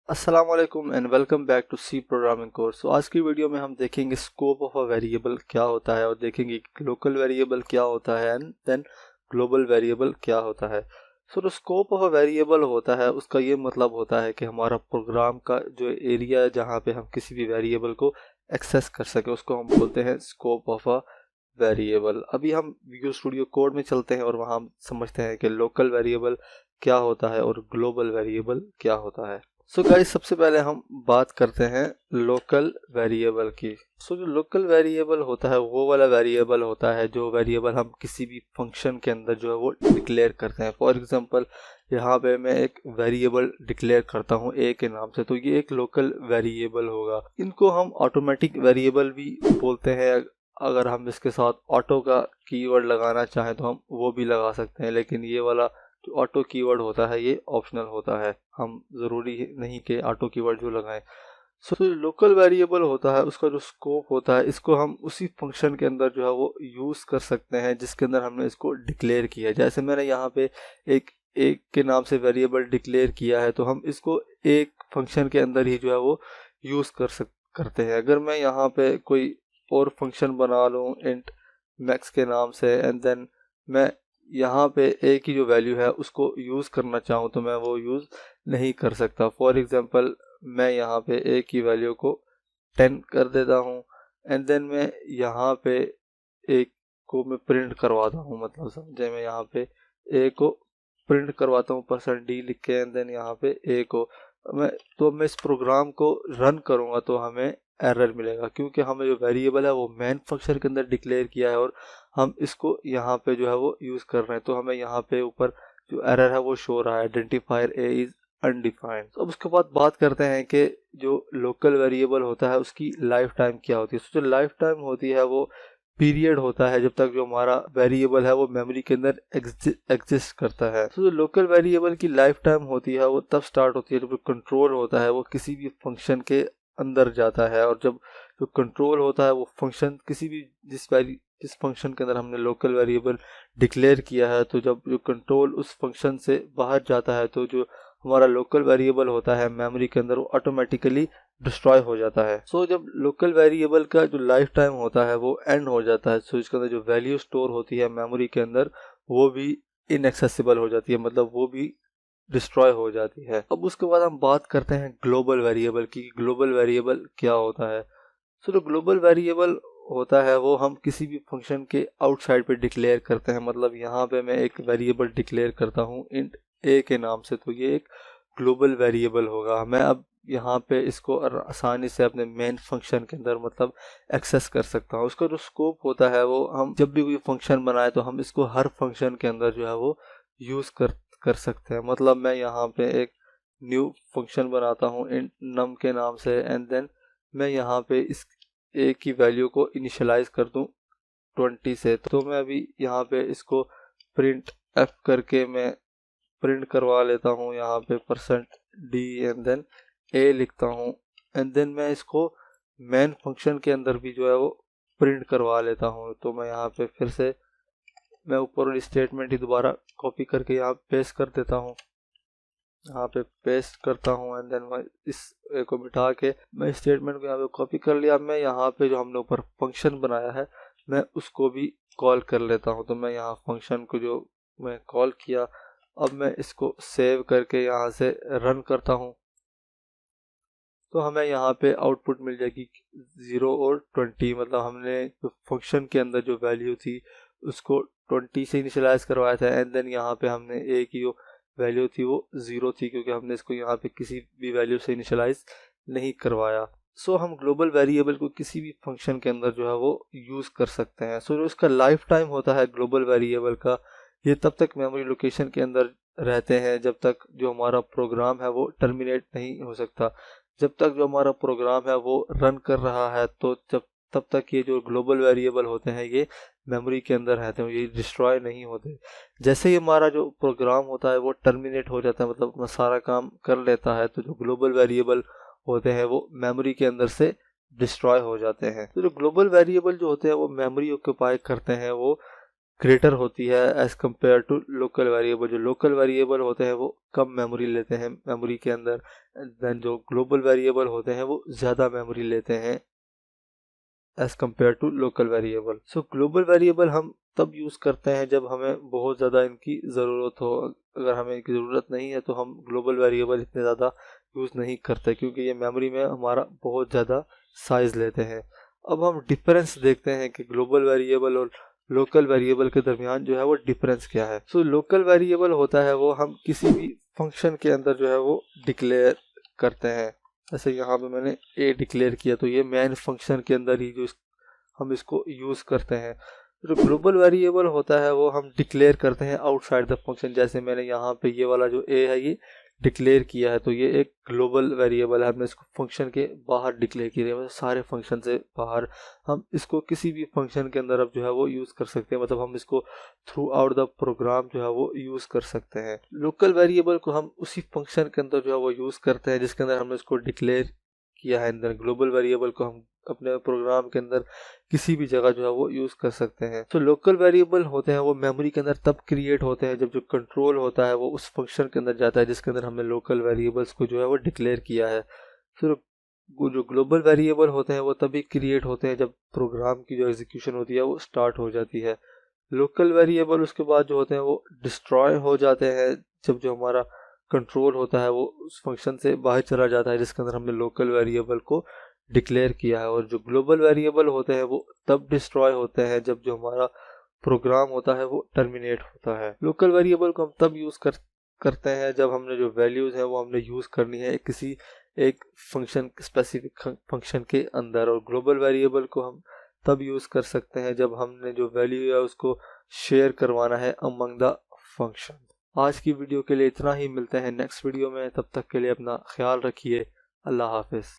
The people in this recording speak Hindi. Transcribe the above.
अस्सलाम वालेकुम and welcome back to C programming course. तो आज की वीडियो में हम देखेंगे स्कोप ऑफ अ वेरिएबल क्या होता है और देखेंगे लोकल वेरिएबल क्या होता है एंड देन ग्लोबल वेरिएबल क्या होता है। सो जो स्कोप ऑफ अ वेरिएबल होता है उसका ये मतलब होता है कि हमारा प्रोग्राम का जो एरिया है जहाँ पे हम किसी भी वेरिएबल को एक्सेस कर सके उसको हम बोलते हैं स्कोप ऑफ अ वेरिएबल। अभी हम विजुअल स्टूडियो कोड में चलते हैं और वहाँ हम समझते हैं कि लोकल वेरिएबल क्या होता है और ग्लोबल वेरिएबल क्या होता है। सो गाइस, सबसे पहले हम बात करते हैं लोकल वेरिएबल की। जो लोकल वेरिएबल होता है वो वाला वेरिएबल होता है जो वेरिएबल हम किसी भी फंक्शन के अंदर जो है वो डिक्लेयर करते हैं। फॉर एग्जांपल यहाँ पे मैं एक वेरिएबल डिक्लेयर करता हूँ ए के नाम से, तो ये एक लोकल वेरिएबल होगा। इनको हम ऑटोमेटिक वेरिएबल भी बोलते हैं। अगर हम इसके साथ ऑटो का कीवर्ड लगाना चाहें तो हम वो भी लगा सकते हैं, लेकिन ये वाला जो ऑटो कीवर्ड होता है ये ऑप्शनल होता है, हम ज़रूरी नहीं कि ऑटो कीवर्ड जो लगाएं। जो लोकल वेरिएबल होता है उसका जो स्कोप होता है इसको हम उसी फंक्शन के अंदर जो है वो यूज़ कर सकते हैं जिसके अंदर हमने इसको डिक्लेयर किया है। जैसे मैंने यहाँ पे एक के नाम से वेरिएबल डिक्लेयर किया है तो हम इसको एक फंक्शन के अंदर ही जो है वो यूज़ करते हैं। अगर मैं यहाँ पे कोई और फंक्शन बना लूँ इंट मैक्स के नाम से एंड देन मैं यहाँ पे ए की जो वैल्यू है उसको यूज़ करना चाहूँ तो मैं वो यूज़ नहीं कर सकता। फॉर एग्जांपल मैं यहाँ पे ए की वैल्यू को 10 कर देता हूँ एंड देन मैं यहाँ पे ए को मैं प्रिंट करवाता हूँ, मतलब समझे, मैं यहाँ पे ए को प्रिंट करवाता हूँ %d लिख के एंड देन यहाँ पे ए को मैं इस प्रोग्राम को रन करूँगा तो हमें एरर मिलेगा क्योंकि हमें जो वेरिएबल है वो मेन फंक्शन के अंदर डिक्लेयर किया है और हम इसको यहाँ पे जो है वो यूज़ कर रहे हैं। तो हमें यहाँ पे ऊपर जो एरर है वो शो रहा है, आइडेंटिफायर ए इज़ अनडिफाइंड। अब उसके बाद बात करते हैं कि जो लोकल वेरिएबल होता है उसकी लाइफ टाइम क्या होती है। जो लाइफ टाइम होती है वो पीरियड होता है जब तक जो हमारा वेरिएबल है वो मेमोरी के अंदर एग्जिस्ट करता है। जो लोकल वेरिएबल की लाइफ टाइम होती है वो तब स्टार्ट होती है जब कंट्रोल होता है वो किसी भी फंक्शन के अंदर जाता है, और जब जो कंट्रोल होता है वो फंक्शन किसी भी जिस फंक्शन के अंदर हमने लोकल वेरिएबल डिक्लेयर किया है, तो जब जो कंट्रोल उस फंक्शन से बाहर जाता है तो जो हमारा लोकल वेरिएबल होता है मेमोरी के अंदर वो ऑटोमेटिकली डिस्ट्रॉय हो जाता है। जब लोकल वेरिएबल का जो लाइफ टाइम होता है वो एंड हो जाता है, इसके अंदर जो वैल्यू स्टोर होती है मेमोरी के अंदर वो भी इनएक्सेसिबल हो जाती है, मतलब वो भी डिस्ट्रॉय हो जाती है। अब उसके बाद हम बात करते हैं ग्लोबल वेरिएबल की। ग्लोबल वेरिएबल क्या होता है। जो ग्लोबल वेरिएबल होता है वो हम किसी भी फंक्शन के आउटसाइड पे डिक्लेयर करते हैं। मतलब यहाँ पे मैं एक वेरिएबल डिक्लेयर करता हूँ इंट ए के नाम से, तो ये एक ग्लोबल वेरिएबल होगा। मैं अब यहाँ पे इसको आसानी से अपने मेन फंक्शन के अंदर मतलब एक्सेस कर सकता हूँ। उसका जो स्कोप होता है वो हम जब भी कोई फंक्शन बनाए तो हम इसको हर फंक्शन के अंदर जो है वो यूज़ कर सकते हैं। मतलब मैं यहाँ पे एक न्यू फंक्शन बनाता हूँ इंट नम के नाम से एंड देन मैं यहाँ पे इस ए की वैल्यू को इनिशियलाइज कर दूँ 20 से। तो मैं अभी यहाँ पे इसको प्रिंट एफ करके मैं प्रिंट करवा लेता हूँ यहाँ पे %d एंड देन ए लिखता हूँ एंड देन मैं इसको मेन फंक्शन के अंदर भी जो है वो प्रिंट करवा लेता हूँ। तो मैं यहाँ पे फिर से मैं ऊपर वाली स्टेटमेंट ही दोबारा कॉपी करके यहाँ पेस्ट कर देता हूँ, यहाँ पे पेस्ट करता हूँ एंड देन मैं इस को मिटा के मैं स्टेटमेंट को यहाँ पे कॉपी कर लिया। मैं यहाँ पे जो हमने ऊपर फंक्शन बनाया है मैं उसको भी कॉल कर लेता हूँ। तो मैं यहाँ फंक्शन को जो मैं कॉल किया अब मैं इसको सेव करके यहाँ से रन करता हूँ तो हमें यहाँ पे आउटपुट मिल जाएगी 0 और 20। मतलब हमने जो फंक्शन के अंदर जो वैल्यू थी उसको 20 से इनिशियलाइज करवाया था एंड देन यहाँ पे हमने ए की जो वैल्यू थी वो 0 थी क्योंकि हमने इसको यहाँ पे किसी भी वैल्यू से इनिशियलाइज नहीं करवाया। हम ग्लोबल वेरिएबल को किसी भी फंक्शन के अंदर जो है वो यूज़ कर सकते हैं। जो इसका लाइफ टाइम होता है ग्लोबल वेरिएबल का, ये तब तक मेमोरी लोकेशन के अंदर रहते हैं जब तक जो हमारा प्रोग्राम है वो टर्मिनेट नहीं हो सकता। जब तक जो हमारा प्रोग्राम है वो रन कर रहा है तो तब तक ये जो ग्लोबल वेरिएबल होते हैं ये मेमोरी के अंदर रहते हैं, ये डिस्ट्रॉय नहीं होते। जैसे ही हमारा जो प्रोग्राम होता है वो टर्मिनेट हो जाता है, मतलब अपना सारा काम कर लेता है, तो जो ग्लोबल वेरिएबल होते हैं वो मेमोरी के अंदर से डिस्ट्रॉय हो जाते हैं। तो जो ग्लोबल वेरिएबल जो होते हैं वो मेमोरी ऑक्यूपाई करते हैं, वो ग्रेटर होती है as compare to local variable. जो लोकल वेरिएबल होते हैं वो कम मेमोरी लेते हैं मेमोरी के अंदर, देन जो ग्लोबल वेरिएबल होते हैं वो ज़्यादा मेमोरी लेते हैं as compare to local variable. So global variable हम तब यूज़ करते हैं जब हमें बहुत ज़्यादा इनकी ज़रूरत हो। अगर हमें इनकी ज़रूरत नहीं है तो हम ग्लोबल वेरिएबल इतने ज़्यादा यूज़ नहीं करते, क्योंकि ये मेमोरी में हमारा बहुत ज़्यादा साइज़ लेते हैं। अब हम डिफरेंस देखते हैं कि ग्लोबल वेरिएबल और लोकल वेरिएबल के दरमियान जो है वो डिफरेंस क्या है। सो लोकल वेरिएबल होता है वो हम किसी भी फंक्शन के अंदर जो है वो डिक्लेयर करते हैं। जैसे यहाँ पे मैंने ए डिक्लेयर किया तो ये मेन फंक्शन के अंदर ही हम इसको यूज़ करते हैं। जो ग्लोबल वेरिएबल होता है वो हम डिक्लेयर करते हैं आउटसाइड द फंक्शन। जैसे मैंने यहाँ पे ये वाला जो ए है ये डिक्लेयर किया है तो ये एक ग्लोबल वेरिएबल है, हमने इसको फंक्शन के बाहर डिक्लेयर किया है, मतलब सारे फंक्शन से बाहर। हम इसको किसी भी फंक्शन के अंदर अब जो है वो यूज़ कर सकते हैं, मतलब हम इसको थ्रू आउट द प्रोग्राम जो है वो यूज़ कर सकते हैं। लोकल वेरिएबल को हम उसी फंक्शन के अंदर जो है वो यूज़ करते हैं जिसके अंदर हमने इसको डिक्लेयर किया है अंदर। ग्लोबल वेरिएबल को हम अपने प्रोग्राम के अंदर किसी भी जगह जो है वो यूज़ कर सकते हैं। तो लोकल वेरिएबल होते हैं वो मेमोरी के अंदर तब क्रिएट होते हैं जब जो कंट्रोल होता है वो उस फंक्शन के अंदर जाता है जिसके अंदर हमने लोकल वेरिएबल्स को जो है वो डिक्लेयर किया है। फिर वो जो ग्लोबल वेरिएबल होते हैं वो तभी क्रिएट होते हैं जब प्रोग्राम की जो एग्जीक्यूशन होती है वो स्टार्ट हो जाती है। लोकल वेरिएबल उसके बाद जो होते हैं वो डिस्ट्रॉय हो जाते हैं जब जो हमारा कंट्रोल होता है वो उस फंक्शन से बाहर चला जाता है जिसके अंदर हमने लोकल वेरिएबल को डिक्लेयर किया है। और जो ग्लोबल वेरिएबल होते हैं वो तब डिस्ट्रॉय होते हैं जब जो हमारा प्रोग्राम होता है वो टर्मिनेट होता है। लोकल वेरिएबल को हम तब यूज़ करते हैं जब हमने जो वैल्यूज़ हैं वो हमने यूज़ करनी है किसी एक फंक्शन, स्पेसिफिक फंक्शन के अंदर। और ग्लोबल वेरिएबल को हम तब यूज़ कर सकते हैं जब हमने जो वैल्यू है उसको शेयर करवाना है अमंग द फंक्शन। आज की वीडियो के लिए इतना ही, मिलते हैं नेक्स्ट वीडियो में, तब तक के लिए अपना ख्याल रखिए। अल्लाह हाफिज़।